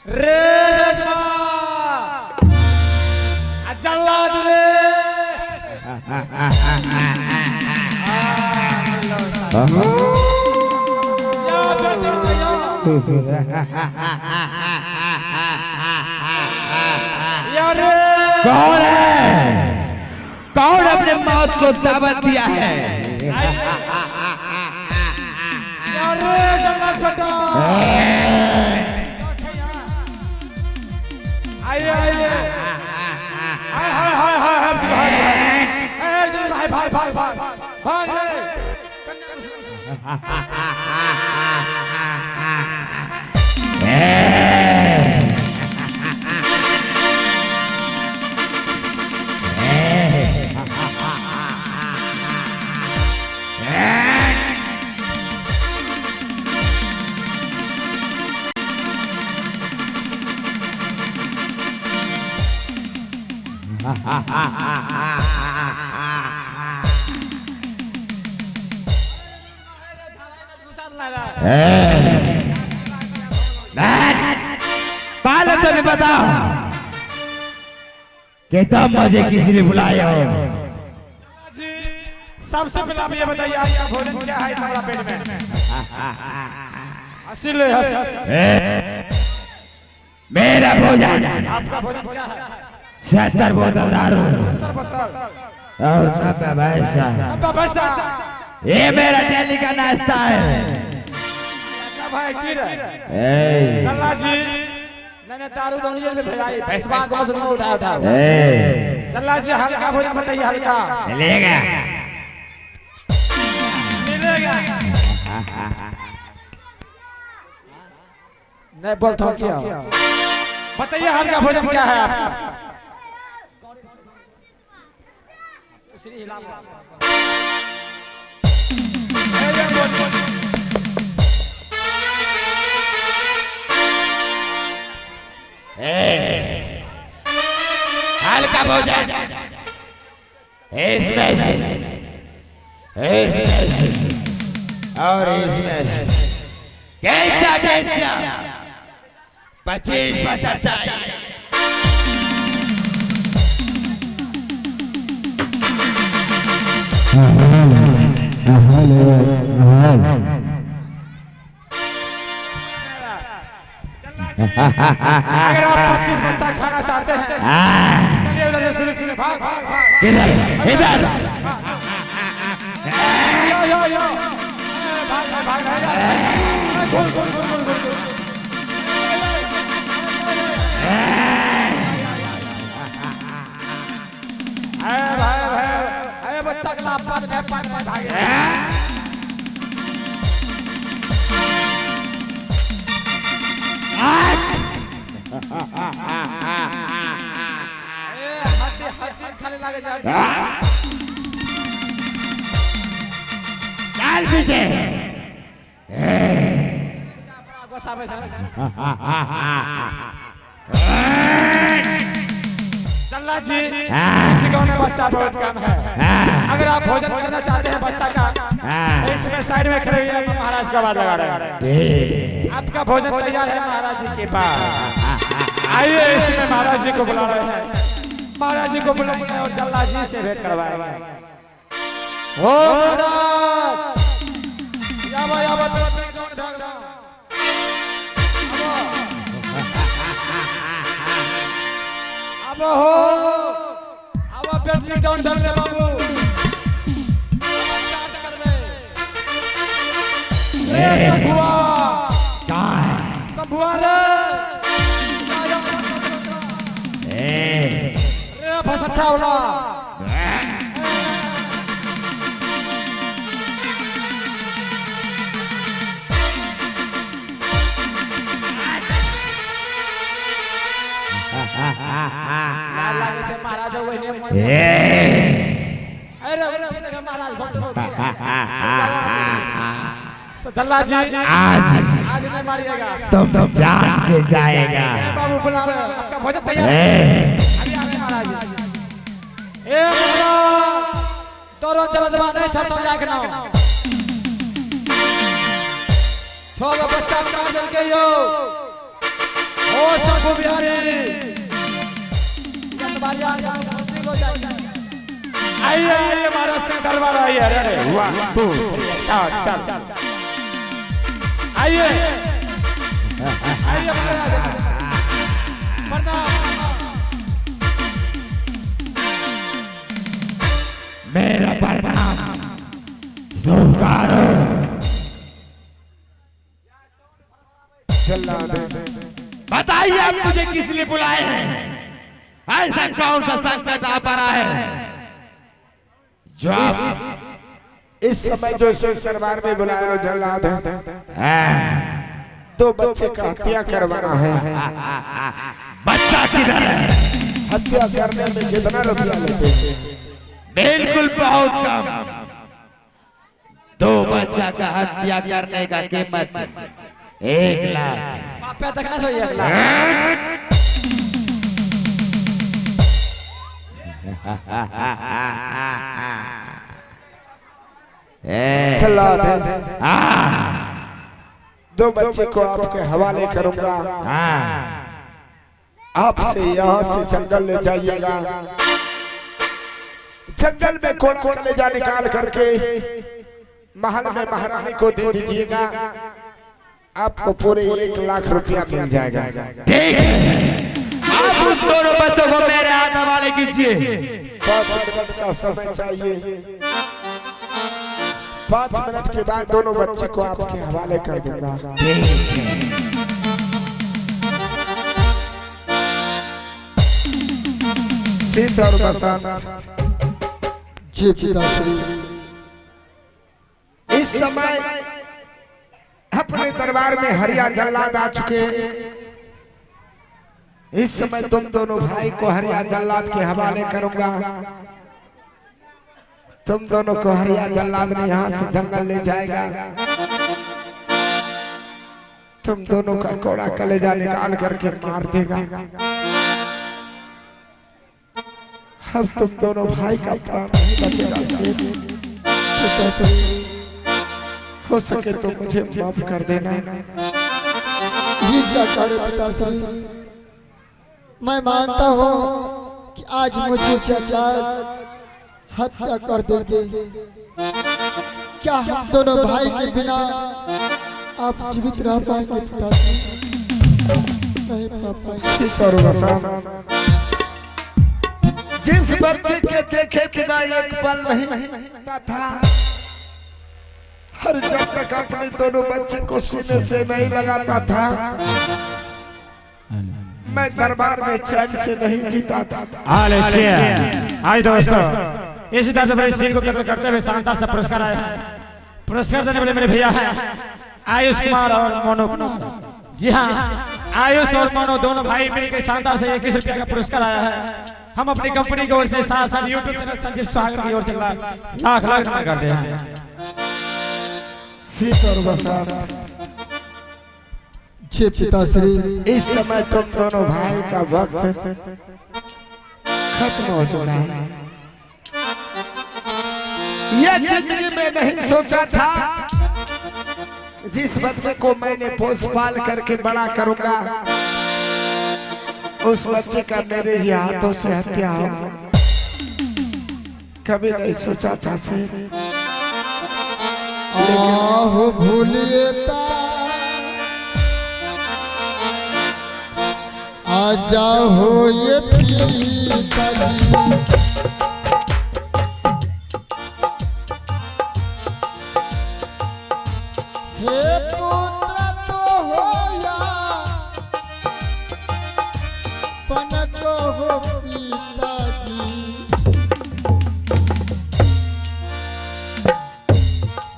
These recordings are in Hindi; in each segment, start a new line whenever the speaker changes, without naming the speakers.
रे जलदमा जल्लाद रे या बेटा यार
कौन है? कौन अपने मौत को दावत दिया है?
यार जल्लाद बेटा आइए आइए हाय हाय हाय हाय भाई भाई भाई भाई भाग रे
पहले तो भी बताओ कि तुम मुझे किस लिए बुलाए हो?
जी सबसे पहले आप ये बताइए आपका भोजन क्या है तुम्हारा पेट में? हंसिल
मेरा भोजन
आपका भोजन क्या है?
70 बोतल दारू
70 बोतल
और 90 पैसा।
90 पैसा
ये मेरा डेली का नाश्ता है।
भाई गिर
ए,
जल्ला जी मैंने दारू दोनी में भेजाई पैसा को मत उठा उठा जल्ला जी हल्का भोजन बताइए हल्का
मिलेगा
मिलेगा नहीं बोलता हूँ क्या बताइए हल्का भोजन क्या है आपका
हल्का भोजन इसमें से और इसमें से कैसा कैसा 25 पता चाहिए।
अगर आप 25 बच्चा खाना चाहते हैं चलिए उधर से शुरू कीजिए भाग भाग भाग
इधर इधर
यो भाग भाग भाग गोल गोल गोल गोल भाई बच्चा का लाभ पाद भागे खाने लगे
चल पीछे
चल्ला जी इस गाँव में बच्चा बहुत कम है अगर आप भोजन करना चाहते हैं बच्चा का तो इसमें साइड में खड़े हुए महाराज को आवाज लगा रहे हैं आपका भोजन तैयार है महाराज जी के पास आइए इसमें महाराज जी को बुला रहे हैं महाराज जी को बुलाएंगे और चल्ला जी से भेंट करवाएंगे ओ महाराज या अब हो अब पेट डाउन कर ले बाबू स्टार्ट कर ले ए बुआ
कहां है
सब बुआ रे रे फसठा वाला लागे से महाराज हो गए अरे ये देखा महाराज भक्त हो जल्ला जी
आज
नहीं मारिएगा
तुम जान से जाएगा।
बाबू बुला रहे हैं आपका भोजन तैयार है अभी आ रहे महाराज ए महाराज तोरो जल्दबान नहीं छटो जाके ना छोड़ बच्चा का जल के यो होश बाबू बिहारी आइए आइए महाराज सिंह दरबार आइए। अरे वाह तू चल आइए आइए महाराज
मेरा प्रणाम स्वीकारो। बताइए आप मुझे किस लिए बुलाए हैं? ऐसा कौन सा संकट आ पड़ा है जो
इस समय जो सिंह दरबार में बुलाया हो जल्लाद दो बच्चे का हत्या करवाना है।
बच्चा किधर है?
हत्या करने में कितना रुपया लेते हैं?
बिल्कुल बहुत कम। 2 बच्चा का हत्या करने का कीमत 1 लाख।
पे तक ना सोइए 1 लाख।
जल्लाद दो बच्चे को आपके हवाले करूंगा। आपसे यहाँ से जंगल ले जाइएगा। जंगल में कोड़ा कलेजा निकाल करके महल में महारानी को दे दीजिएगा। आपको पूरे 1 लाख रुपया मिल जाएगा।
ठीक है, आप उस दोनों बच्चों को मेरे हाथ हवाले कीजिए।
5 मिनट का समय चाहिए। 5 मिनट के बाद दोनों बच्चे को आपके हवाले कर दूंगा। सीता और बसंत जी पिताश्री इस समय अपने दरबार में हरिया जल्लाद आ चुके। इस समय तुम दोनों भाई को हरिया जल्लाद के हवाले करूंगा। तुम दोनों को हरिया जल्लाद ने यहाँ से जंगल ले जाएगा। तुम दोनों का कोड़ा कलेजा निकाल करके मार देगा। अब तुम दोनों भाई का प्राण नहीं बचेगा। हो सके तो मुझे माफ कर देना।
पिताश्री मैं मानता हूँ कि आज मुझे जल्लाद हत्या कर देंगे। क्या हम दोनों भाई के बिना आप जीवित रह पाएंगे पिताश्री? नहीं पापा।
जिस बच्चे के देखे बिना एक पल नहीं था, हर जब तक अपने दोनों बच्चे को सीने से नहीं लगाता था, मैं दरबार में चैन से नहीं जीता था।
आज दोस्तों इसी तरह से सीन को कत्ल करते हुए शानदार से पुरस्कार आया है। पुरस्कार देने वाले मेरे भैया हैं आयुष कुमार और मोनू कुमार। जी हाँ, आयुष और मोनू दोनों भाई मिलकर शानदार से 21 रुपया का पुरस्कार आया है। हम अपनी कंपनी की ओर से साथ साथ यूट्यूब चैनल संजीव स्वागत की ओर से लाख लाख नमन करते हैं।
जी पिताश्री
इस समय तुम दोनों भाई का वक्त खत्म हो चुका है। यह जिंदगी में नहीं सोचा था जिस बच्चे को मैंने पोस पाल करके बड़ा करूंगा उस बच्चे का मेरे ही हाथों से हत्या हो। कभी नहीं सोचा था सेठ।
आहो भूलिए आ जाओ ये पिताजी। हे पुत्र तो हो या पनक हो पिताजी।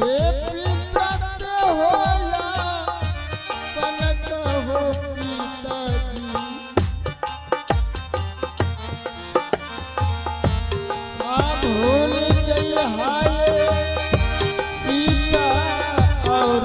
हे पुत्र हो या पनक हो पिताजी। आप भूल गए हाय सीता और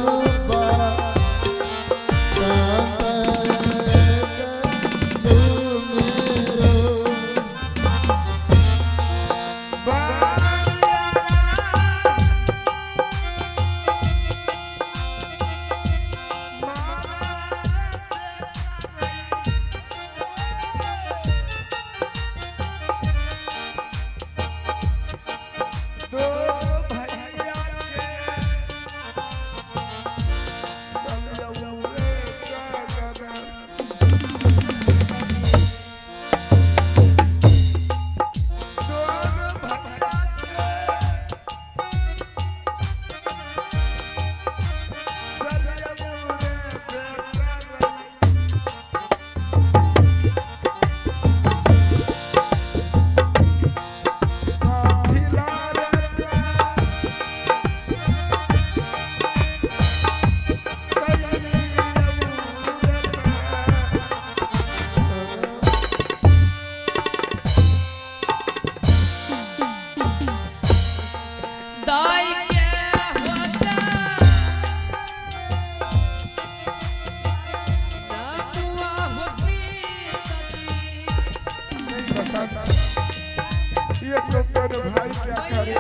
क्या करें।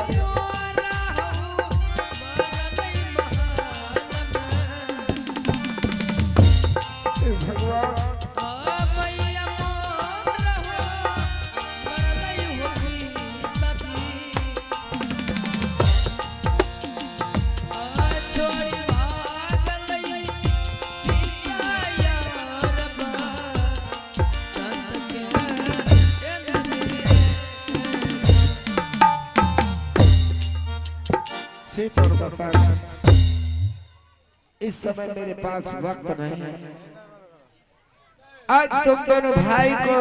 हे भगवान सीत और बसंत, इस समय मेरे पास वक्त नहीं है। आज तुम दोनों भाई को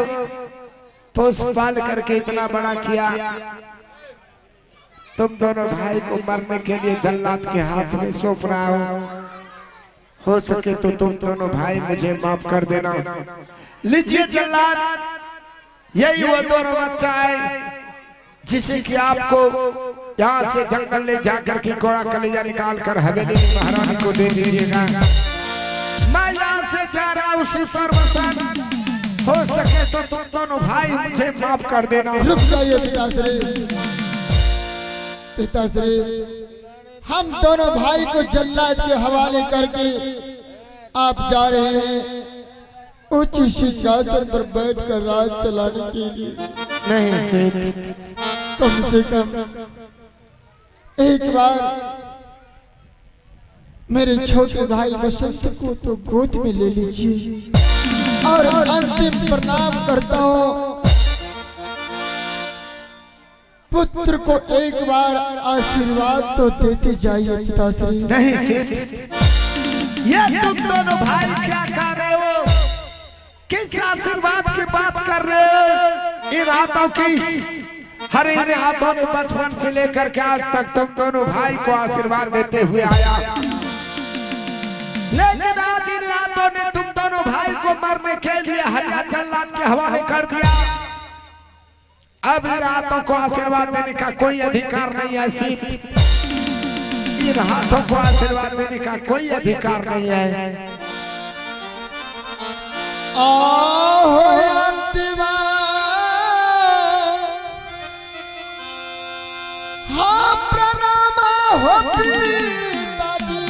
पोषपाल करके इतना बड़ा किया, तुम दोनों भाई को मरने के लिए जल्लाद के हाथ में सौंप रहा हो सके तो तुम दोनों भाई मुझे माफ कर देना। लीजिए जल्लाद, यही वो दोनों बच्चा है जिसे कि आपको यहाँ से जंगल ले जाकर के घोड़ा कलेजा निकाल कर हवेली की महारानी को दे दीजिएगा। मैं यहाँ से जा रहा हूँ सीतर बसंत, हो सके तो तुम दोनों भाई मुझे माफ कर देना।
रुक जाइए पिताश्री, पिताश्री, हम दोनों भाई को जल्लाद के हवाले करके आप जा रहे हैं उच्च सिंहासन पर बैठकर राज चलाने के लिए।
नहीं सेठ,
कम से कम एक बार मेरे छोटे भाई बसंत को तो गोद में ले लीजिए और अंतिम प्रणाम करता हूँ। पुत्र को एक बार आशीर्वाद तो देते जाइए पिताश्री।
नहीं सेठ, ये तुम दोनों भाई क्या कर रहे हो? किस आशीर्वाद की बात कर रहे हो? इन हाथों की, हर इन हाथों ने बचपन से लेकर के आज तक तुम दोनों भाई को आशीर्वाद देते हुए आया, लेकिन आज इन हाथों ने तुम दोनों भाई को मरने के लिए हरिया जल्लाद के हवाले कर दिया। अब इन हाथों को आशीर्वाद देने का कोई अधिकार नहीं है सीत, इन हाथों को आशीर्वाद देने का कोई अधिकार नहीं है।
आहो अंतिमा, हाँ प्रणाम हो पिताजी।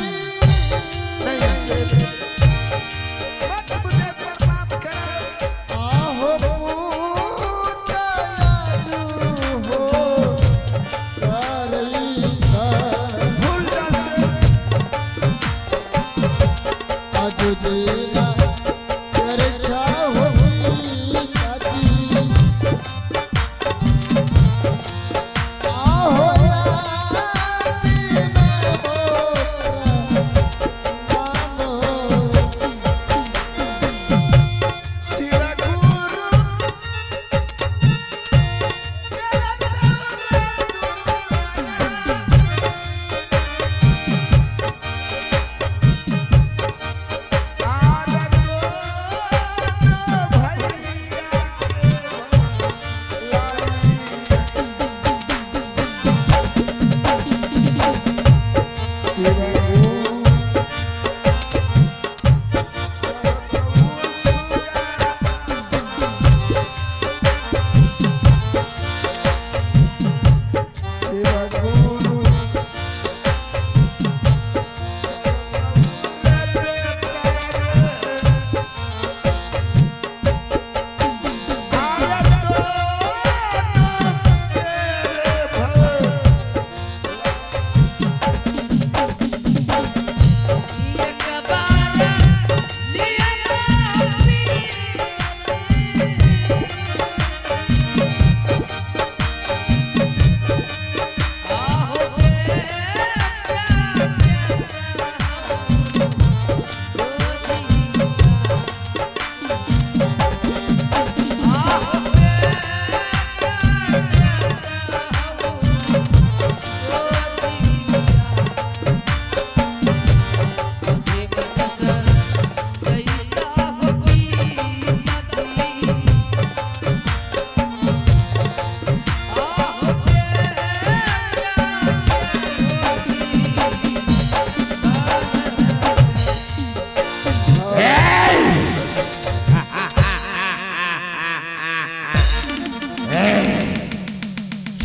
आहो पूता हो करई आज देना कर चाहो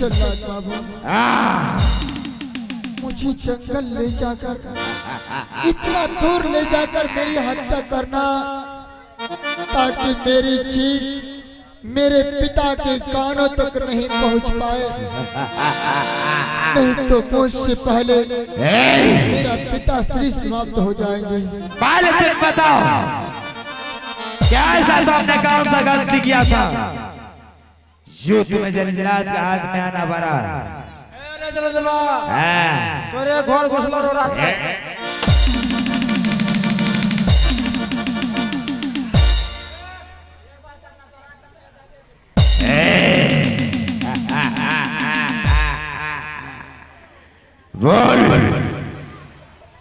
जल्लाद बाबू, मुझे जंगल ले जाकर, इतना दूर ले जाकर मेरी हत्या करना, ताकि मेरी चीख मेरे पिता के कानों तक नहीं पहुंच पाए। नहीं तो मुझसे पहले मेरा पिता श्री समाप्त हो जाएंगे।
बालचंद बताओ, क्या ऐसा तुमने कौन सा गलती किया था जो तुम्हें जल्लाद के हाथ में आना पड़ा?
तोरे घर घुसलो रो रहा था।
बोल,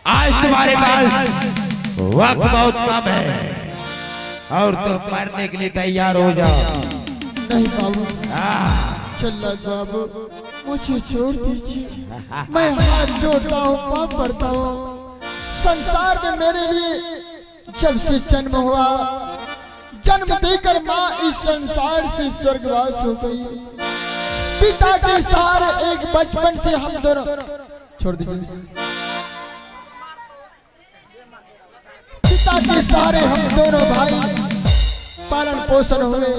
आज तुम्हारे पास वक्त बहुत कम है और तुम मरने के लिए तैयार हो जाओ।
नहीं बाबू, जल्लाद बाबू, मुझे छोड़ दीजिए। मैं हाथ जोड़ता हूँ, पाप पड़ता हूँ। संसार में मेरे लिए जब से जन्म हुआ, जन्म देकर माँ इस संसार से स्वर्गवास हो गई। पिता के सहारे एक बचपन से हम दोनों, छोड़ दीजिए, पिता के सहारे हम दोनों भाई पालन पोषण हुए।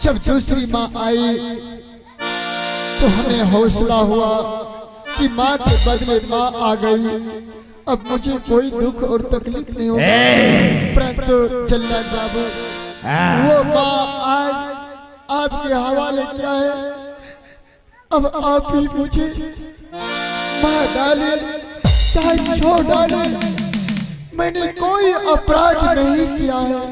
जब दूसरी माँ आई तो हमें हौसला हुआ कि माँ के बदले माँ आ गई। अब मुझे कोई दुख और तकलीफ नहीं होगा। परंतु जल्लाद बाबू, वो माँ आज आपके हवाले क्या है? अब आप ही मुझे मार डाले, चाहे छोड़ डाले, मैंने कोई अपराध नहीं किया है।